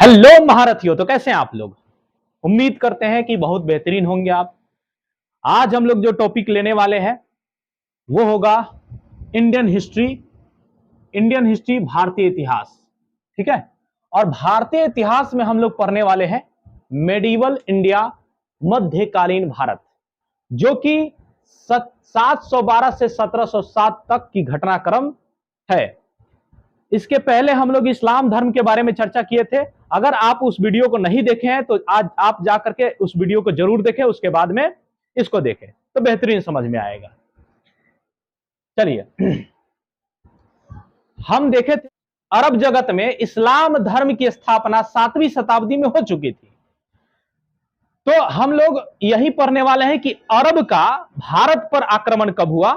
Hello महारथियों, तो कैसे हैं आप लोग। उम्मीद करते हैं कि बहुत बेहतरीन होंगे आप। आज हम लोग जो टॉपिक लेने वाले हैं वो होगा इंडियन हिस्ट्री। इंडियन हिस्ट्री, भारतीय इतिहास। ठीक है। और भारतीय इतिहास में हम लोग पढ़ने वाले हैं मेडिवल इंडिया, मध्यकालीन भारत, जो कि 712 से 1707 तक की घटनाक्रम है। इसके पहले हम लोग इस्लाम धर्म के बारे में चर्चा किए थे। अगर आप उस वीडियो को नहीं देखे हैं तो आज आप जाकर के उस वीडियो को जरूर देखें, उसके बाद में इसको देखें तो बेहतरीन समझ में आएगा। चलिए, हम देखे थे अरब जगत में इस्लाम धर्म की स्थापना 7वीं शताब्दी में हो चुकी थी। तो हम लोग यही पढ़ने वाले हैं कि अरब का भारत पर आक्रमण कब हुआ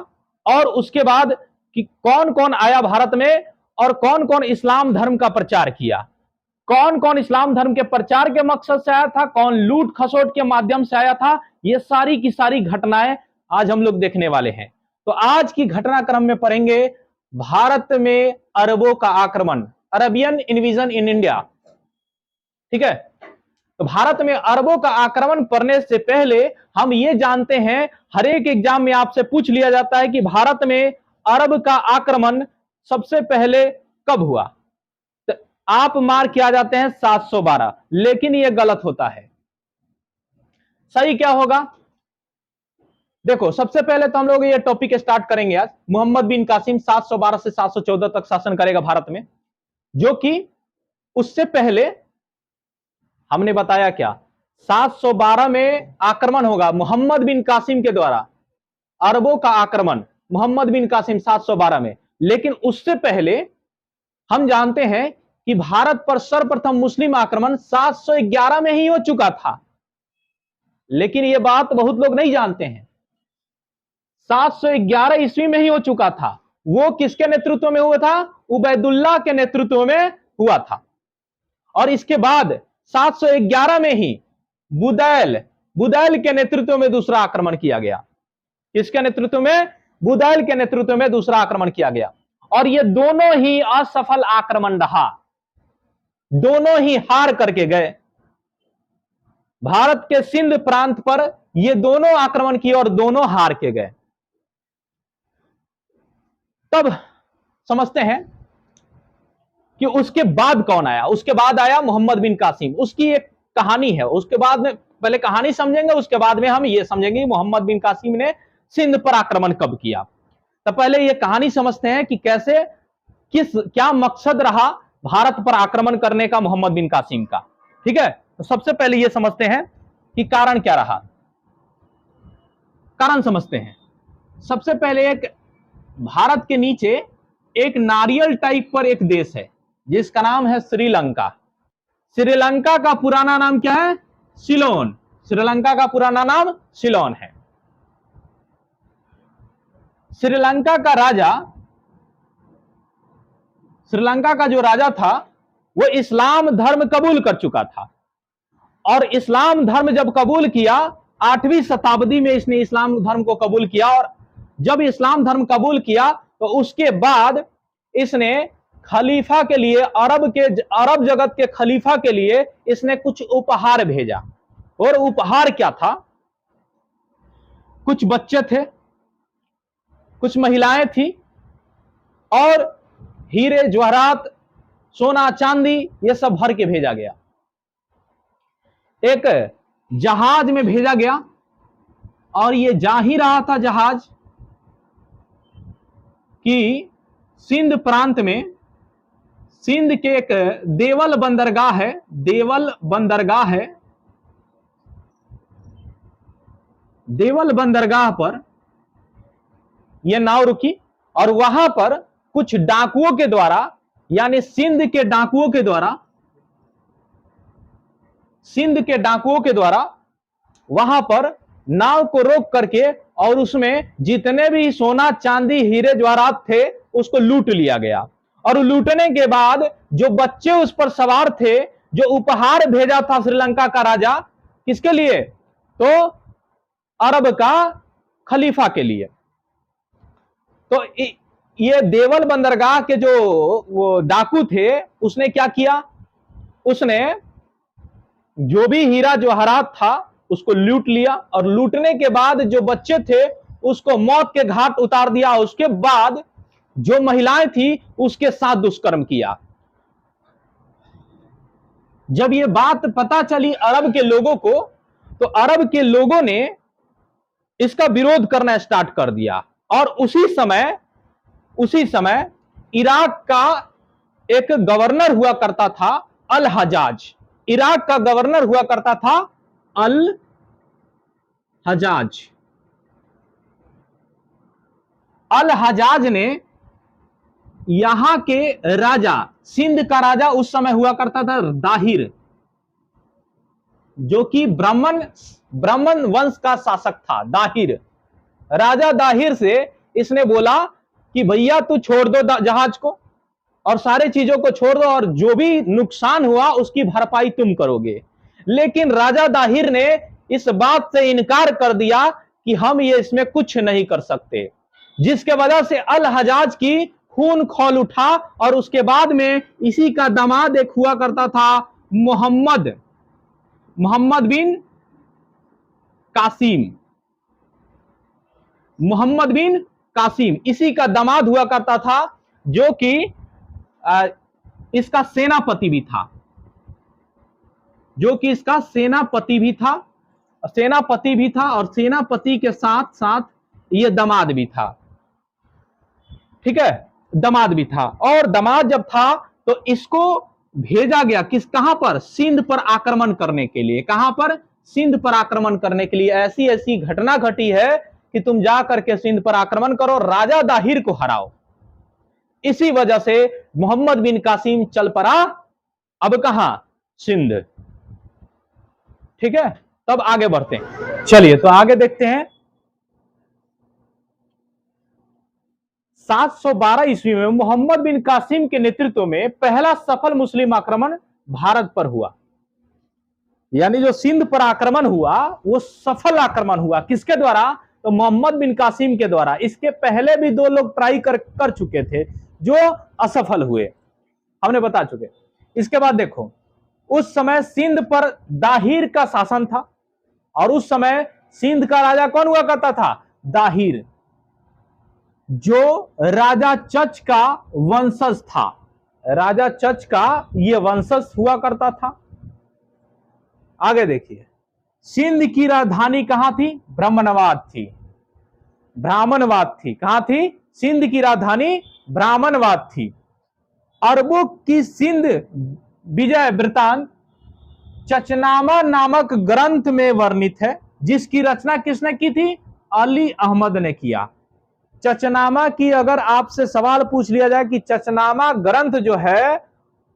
और उसके बाद कि कौन कौन आया भारत में और कौन कौन इस्लाम धर्म का प्रचार किया, कौन कौन इस्लाम धर्म के प्रचार के मकसद से आया था, कौन लूट खसोट के माध्यम से आया था। ये सारी की सारी घटनाएं आज हम लोग देखने वाले हैं। तो आज की घटनाक्रम में पढ़ेंगे भारत में अरबों का आक्रमण, अरबियन इन्वेजन इन इंडिया। ठीक है। तो भारत में अरबों का आक्रमण करने से पहले हम ये जानते हैं, हर एक एग्जाम में आपसे पूछ लिया जाता है कि भारत में अरब का आक्रमण सबसे पहले कब हुआ। तो आप मार्क किया जाते हैं 712, लेकिन यह गलत होता है। सही क्या होगा? देखो, सबसे पहले तो हम लोग ये टॉपिक स्टार्ट करेंगे आज। मोहम्मद बिन कासिम 712 से 714 तक शासन करेगा भारत में, जो कि उससे पहले हमने बताया क्या 712 में आक्रमण होगा मोहम्मद बिन कासिम के द्वारा, अरबों का आक्रमण मोहम्मद बिन कासिम 712 में। लेकिन उससे पहले हम जानते हैं कि भारत पर सर्वप्रथम मुस्लिम आक्रमण 711 में ही हो चुका था। लेकिन यह बात बहुत लोग नहीं जानते हैं, 711 ईस्वी में ही हो चुका था। वो किसके नेतृत्व में हुआ था? उबैदुल्लाह के नेतृत्व में हुआ था। और इसके बाद 711 में ही बुदैल के नेतृत्व में दूसरा आक्रमण किया गया। किसके नेतृत्व में? बुदैल के नेतृत्व में दूसरा आक्रमण किया गया। और ये दोनों ही असफल आक्रमण रहा, दोनों ही हार करके गए। भारत के सिंध प्रांत पर ये दोनों आक्रमण किए और दोनों हार के गए। तब समझते हैं कि उसके बाद कौन आया। उसके बाद आया मोहम्मद बिन कासिम। उसकी एक कहानी है, उसके बाद में पहले कहानी समझेंगे, उसके बाद में हम ये समझेंगे मोहम्मद बिन कासिम ने सिंध पर आक्रमण कब किया। तो पहले ये कहानी समझते हैं कि कैसे क्या मकसद रहा भारत पर आक्रमण करने का मोहम्मद बिन कासिम का। ठीक है। तो सबसे पहले ये समझते हैं कि कारण क्या रहा। कारण समझते हैं। सबसे पहले एक भारत के नीचे एक नारियल टाइप पर एक देश है जिसका नाम है श्रीलंका। श्रीलंका का पुराना नाम क्या है? सिलोन। श्रीलंका का पुराना नाम सिलोन है। श्रीलंका का जो राजा था वो इस्लाम धर्म कबूल कर चुका था। और इस्लाम धर्म जब कबूल किया, 8वीं शताब्दी में इसने इस्लाम धर्म को कबूल किया। और जब इस्लाम धर्म कबूल किया तो उसके बाद इसने खलीफा के लिए, अरब जगत के खलीफा के लिए इसने कुछ उपहार भेजा। और उपहार क्या था? कुछ बच्चे थे, कुछ महिलाएं थी और हीरे जवाहरात, सोना चांदी, ये सब भर के भेजा गया। एक जहाज में भेजा गया और ये जा ही रहा था जहाज कि सिंध प्रांत में, सिंध के एक देवल बंदरगाह पर यह नाव रुकी। और वहां पर कुछ डाकुओं के द्वारा, यानी सिंध के डाकुओं के द्वारा वहां पर नाव को रोक करके और उसमें जितने भी सोना चांदी हीरे जवाहरात थे उसको लूट लिया गया। और लूटने के बाद जो बच्चे उस पर सवार थे, जो उपहार भेजा था श्रीलंका का राजा, किसके लिए? तो अरब का खलीफा के लिए। तो ये देवल बंदरगाह के जो वो डाकू थे, उसने क्या किया? उसने जो भी हीरा जवाहरात था उसको लूट लिया, और लूटने के बाद जो बच्चे थे उसको मौत के घाट उतार दिया। उसके बाद जो महिलाएं थी उसके साथ दुष्कर्म किया। जब ये बात पता चली अरब के लोगों को, तो अरब के लोगों ने इसका विरोध करना स्टार्ट कर दिया। और उसी समय इराक का एक गवर्नर हुआ करता था अल हजाज। इराक का गवर्नर हुआ करता था अल हजाज। अल हजाज ने यहां के राजा, सिंध का राजा उस समय हुआ करता था दाहिर, जो कि ब्राह्मण वंश का शासक था। दाहिर, राजा दाहिर से इसने बोला कि भैया तू छोड़ दो जहाज को और सारे चीजों को छोड़ दो, और जो भी नुकसान हुआ उसकी भरपाई तुम करोगे। लेकिन राजा दाहिर ने इस बात से इनकार कर दिया कि हम ये इसमें कुछ नहीं कर सकते, जिसके वजह से अल हजाज की खून खौल उठा। और उसके बाद में इसी का दामाद एक हुआ करता था मोहम्मद बिन कासिम। मोहम्मद बिन कासिम इसी का दामाद हुआ करता था, जो कि इसका सेनापति भी था, और सेनापति के साथ साथ ये दामाद भी था। ठीक है, दामाद भी था। और दामाद जब था तो इसको भेजा गया कहां पर? सिंध पर आक्रमण करने के लिए। कहां पर? सिंध पर आक्रमण करने के लिए। ऐसी ऐसी घटना घटी है कि तुम जा करके सिंध पर आक्रमण करो, राजा दाहिर को हराओ। इसी वजह से मोहम्मद बिन कासिम चल पड़ा अब कहां? सिंध। ठीक है, तब आगे बढ़ते हैं। चलिए तो आगे देखते हैं। 712 ईस्वी में मोहम्मद बिन कासिम के नेतृत्व में पहला सफल मुस्लिम आक्रमण भारत पर हुआ। यानी जो सिंध पर आक्रमण हुआ वो सफल आक्रमण हुआ। किसके द्वारा? तो मोहम्मद बिन कासिम के द्वारा। इसके पहले भी 2 लोग ट्राई कर चुके थे जो असफल हुए, हमने बता चुके। इसके बाद देखो, उस समय सिंध पर दाहिर का शासन था, और उस समय सिंध का राजा कौन हुआ करता था? दाहिर, जो राजा चच का वंशज था। राजा चच का ये वंशज हुआ करता था। आगे देखिए, सिंध की राजधानी कहां थी? ब्राह्मणवाद थी। कहां थी? सिंध की राजधानी ब्राह्मणवाद थी। अरबों की सिंध विजय वृतांत चचनामा नामक ग्रंथ में वर्णित है, जिसकी रचना किसने की थी? अली अहमद ने किया। चचनामा की अगर आपसे सवाल पूछ लिया जाए कि चचनामा ग्रंथ जो है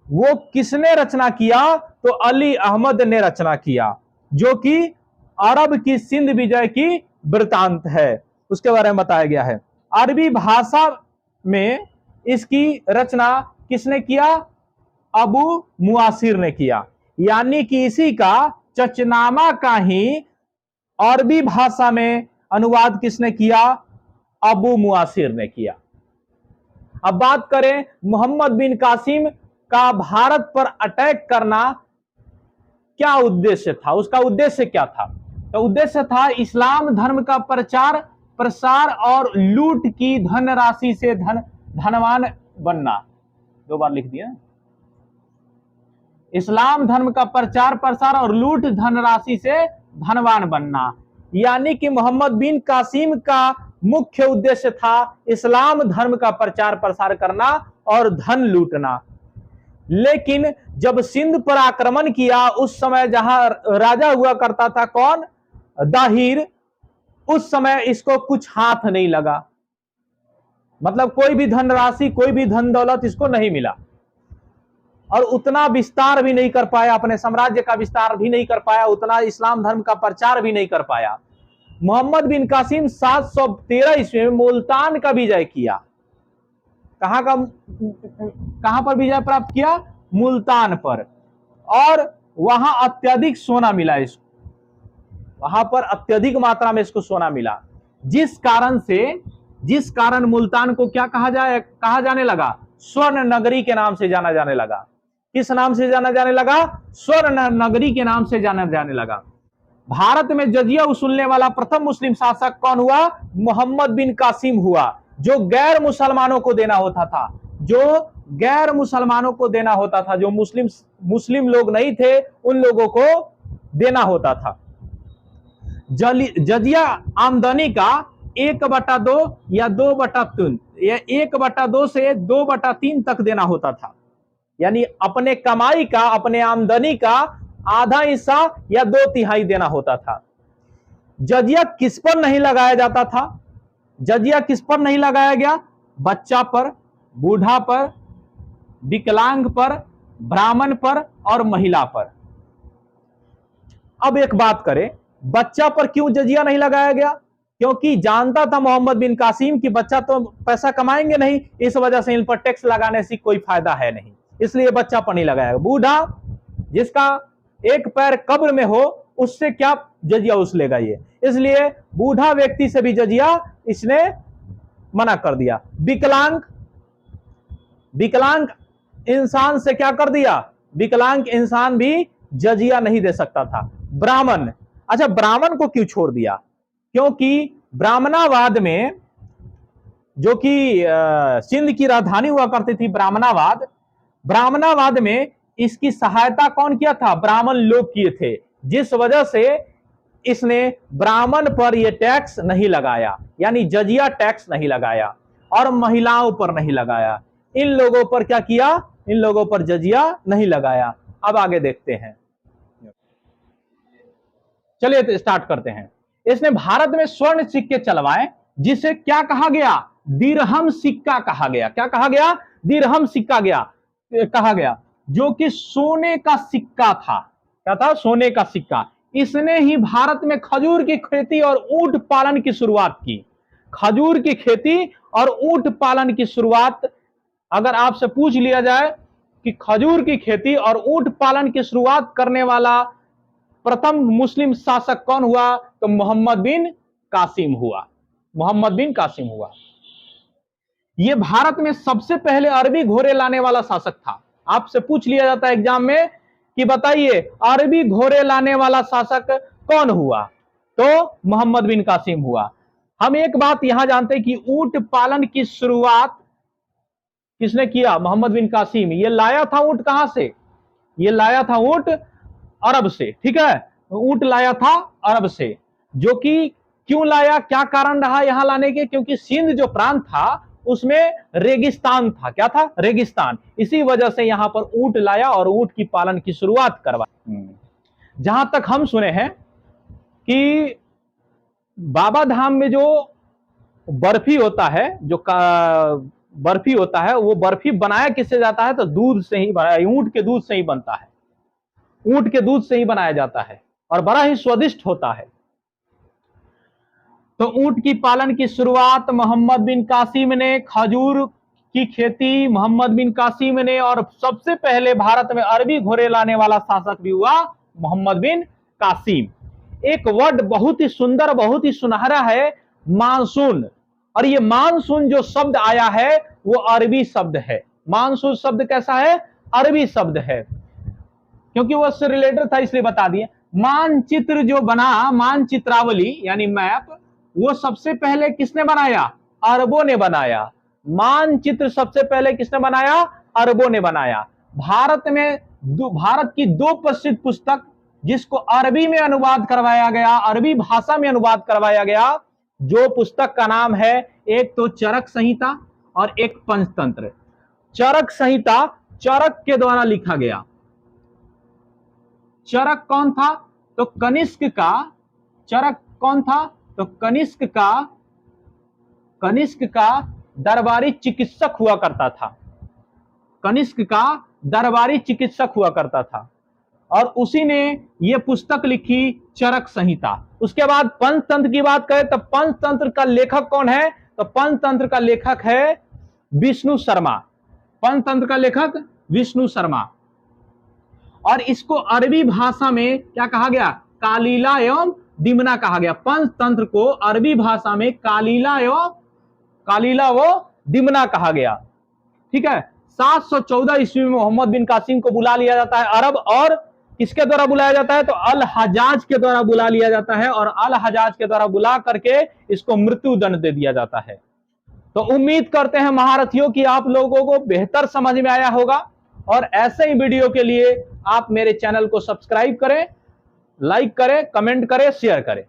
वो किसने रचना किया, तो अली अहमद ने रचना किया, जो कि अरब की सिंध विजय की वृतांत है, उसके बारे में बताया गया है। अरबी भाषा में इसकी रचना किसने किया? अबू मुआसिर ने किया। यानी कि इसी का, चचनामा का ही अरबी भाषा में अनुवाद किसने किया? अबू मुआसिर ने किया। अब बात करें मोहम्मद बिन कासिम का भारत पर अटैक करना क्या उद्देश्य था? उसका उद्देश्य क्या था? तो उद्देश्य था इस्लाम धर्म का प्रचार प्रसार और लूट की धनराशि से धनवान बनना। 2 बार लिख दिया। इस्लाम धर्म का प्रचार प्रसार और लूट धनराशि से धनवान बनना। यानी कि मोहम्मद बिन कासिम का मुख्य उद्देश्य था इस्लाम धर्म का प्रचार प्रसार करना और धन लूटना। लेकिन जब सिंध पर आक्रमण किया, उस समय जहां राजा हुआ करता था कौन? दाहिर, उस समय इसको कुछ हाथ नहीं लगा। मतलब कोई भी धनराशि, कोई भी धन दौलत इसको नहीं मिला, और उतना विस्तार भी नहीं कर पाया, अपने साम्राज्य का विस्तार भी नहीं कर पाया, उतना इस्लाम धर्म का प्रचार भी नहीं कर पाया। मोहम्मद बिन कासिम 713 ईस्वी में मुल्तान का विजय किया। कहां पर विजय प्राप्त किया? मुल्तान पर। और वहां अत्यधिक सोना मिला इसको, वहां पर अत्यधिक मात्रा में इसको सोना मिला, जिस कारण मुल्तान को क्या कहा जाने लगा? स्वर्ण नगरी के नाम से जाना जाने लगा। किस नाम से जाना जाने लगा? स्वर्ण नगरी के नाम से जाना जाने लगा। भारत में जजिया वसूलने वाला प्रथम मुस्लिम शासक कौन हुआ? मोहम्मद बिन कासिम हुआ, जो गैर मुसलमानों को देना होता था, जो गैर मुसलमानों को देना होता था, जो मुस्लिम लोग नहीं थे उन लोगों को देना होता था। जजिया आमदनी का 1/2 या 2/3 या 1/2 से 2/3 तक देना होता था, यानी अपने कमाई का, अपने आमदनी का आधा हिस्सा या 2/3 देना होता था। जजिया किस पर नहीं लगाया जाता था? जजिया किस पर नहीं लगाया गया? बच्चा पर, बूढ़ा पर, विकलांग पर, ब्राह्मण पर और महिला पर। अब एक बात करें, बच्चा पर क्यों जजिया नहीं लगाया गया? क्योंकि जानता था मोहम्मद बिन कासिम कि बच्चा तो पैसा कमाएंगे नहीं, इस वजह से इन पर टैक्स लगाने से कोई फायदा है नहीं, इसलिए बच्चा पर नहीं लगाया। बूढ़ा, जिसका एक पैर कब्र में हो, उससे क्या जजिया उछलेगा ये, इसलिए बूढ़ा व्यक्ति से भी जजिया इसने मना कर दिया। विकलांग इंसान से क्या कर दिया? विकलांग इंसान भी जजिया नहीं दे सकता था। ब्राह्मण, अच्छा ब्राह्मण को क्यों छोड़ दिया? क्योंकि ब्राह्मणावाद में, जो कि सिंध की राजधानी हुआ करती थी ब्राह्मणावाद में इसकी सहायता कौन किया था? ब्राह्मण लोग किए थे, जिस वजह से इसने ब्राह्मण पर यह टैक्स नहीं लगाया, यानी जजिया टैक्स नहीं लगाया, और महिलाओं पर नहीं लगाया। इन लोगों पर क्या किया? इन लोगों पर जजिया नहीं लगाया। अब आगे देखते हैं, चलिए तो स्टार्ट करते हैं। इसने भारत में स्वर्ण सिक्के चलवाए, जिसे क्या कहा गया? दिरहम सिक्का कहा गया। क्या कहा गया? दिरहम सिक्का कहा गया, जो कि सोने का सिक्का था। क्या था? सोने का सिक्का। इसने ही भारत में खजूर की खेती और ऊंट पालन की शुरुआत की। खजूर की खेती और ऊंट पालन की शुरुआत, अगर आपसे पूछ लिया जाए कि खजूर की खेती और ऊंट पालन की शुरुआत करने वाला प्रथम मुस्लिम शासक कौन हुआ? तो मोहम्मद बिन कासिम हुआ। मोहम्मद बिन कासिम हुआ। यह भारत में सबसे पहले अरबी घोड़े लाने वाला शासक था। आपसे पूछ लिया जाता है एग्जाम में कि बताइए अरबी घोड़े लाने वाला शासक कौन हुआ? तो मोहम्मद बिन कासिम हुआ। हम एक बात यहां जानते हैं कि ऊंट पालन की शुरुआत किसने किया? मोहम्मद बिन कासिम। ये लाया था ऊंट कहां से? ये लाया था ऊंट अरब से, ठीक है, ऊंट लाया था अरब से, जो कि क्यों लाया, क्या कारण रहा यहां लाने के? क्योंकि सिंध जो प्रांत था उसमें रेगिस्तान था। क्या था? रेगिस्तान। इसी वजह से यहां पर ऊंट लाया और ऊंट की पालन की शुरुआत करवाई। जहां तक हम सुने हैं कि बाबा धाम में जो बर्फी होता है, बर्फी होता है, वो बर्फी बनाया किससे जाता है? तो दूध से ही, ऊंट के दूध से ही बनता है। ऊंट के दूध से ही बनाया जाता है और बड़ा ही स्वादिष्ट होता है। तो ऊंट की पालन की शुरुआत मोहम्मद बिन कासिम ने, खजूर की खेती मोहम्मद बिन कासिम ने, और सबसे पहले भारत में अरबी घोड़े लाने वाला शासक भी हुआ मोहम्मद बिन कासिम। एक वर्ड बहुत ही सुंदर, बहुत ही सुनहरा है, मानसून। और ये मानसून जो शब्द आया है वो अरबी शब्द है। मानसून शब्द कैसा है? अरबी शब्द है, क्योंकि वो उससे रिलेटेड था इसलिए बता दिए। मानचित्र जो बना, मानचित्रावली यानी मैप, वो सबसे पहले किसने बनाया? अरबों ने बनाया। मानचित्र सबसे पहले किसने बनाया? अरबों ने बनाया। भारत की 2 प्रसिद्ध पुस्तक जिसको अरबी में अनुवाद करवाया गया, अरबी भाषा में अनुवाद करवाया गया, जो पुस्तक का नाम है, एक तो चरक संहिता और एक पंचतंत्र। चरक संहिता चरक के द्वारा लिखा गया। चरक कौन था? तो कनिष्क का। चरक कौन था? तो कनिष्क का दरबारी चिकित्सक हुआ करता था। कनिष्क का दरबारी चिकित्सक हुआ करता था और उसी ने यह पुस्तक लिखी, चरक संहिता। उसके बाद पंचतंत्र की बात करें तो पंचतंत्र का लेखक कौन है? तो पंचतंत्र का लेखक है विष्णु शर्मा। पंचतंत्र का लेखक विष्णु शर्मा। और इसको अरबी भाषा में क्या कहा गया? कालीला एवं दिमना कहा गया। पंचतंत्र को अरबी भाषा में कालीला व दिमना कहा गया। ठीक है। 714 ईस्वी में मोहम्मद बिन कासिम को बुला लिया जाता है अरब, और किसके द्वारा बुलाया जाता है? तो अल हजाज के द्वारा बुला लिया जाता है, और अल हजाज के द्वारा बुला करके इसको मृत्यु दंड दे दिया जाता है। तो उम्मीद करते हैं महारथियों की आप लोगों को बेहतर समझ में आया होगा, और ऐसे ही वीडियो के लिए आप मेरे चैनल को सब्सक्राइब करें, लाइक करें, कमेंट करें, शेयर करें।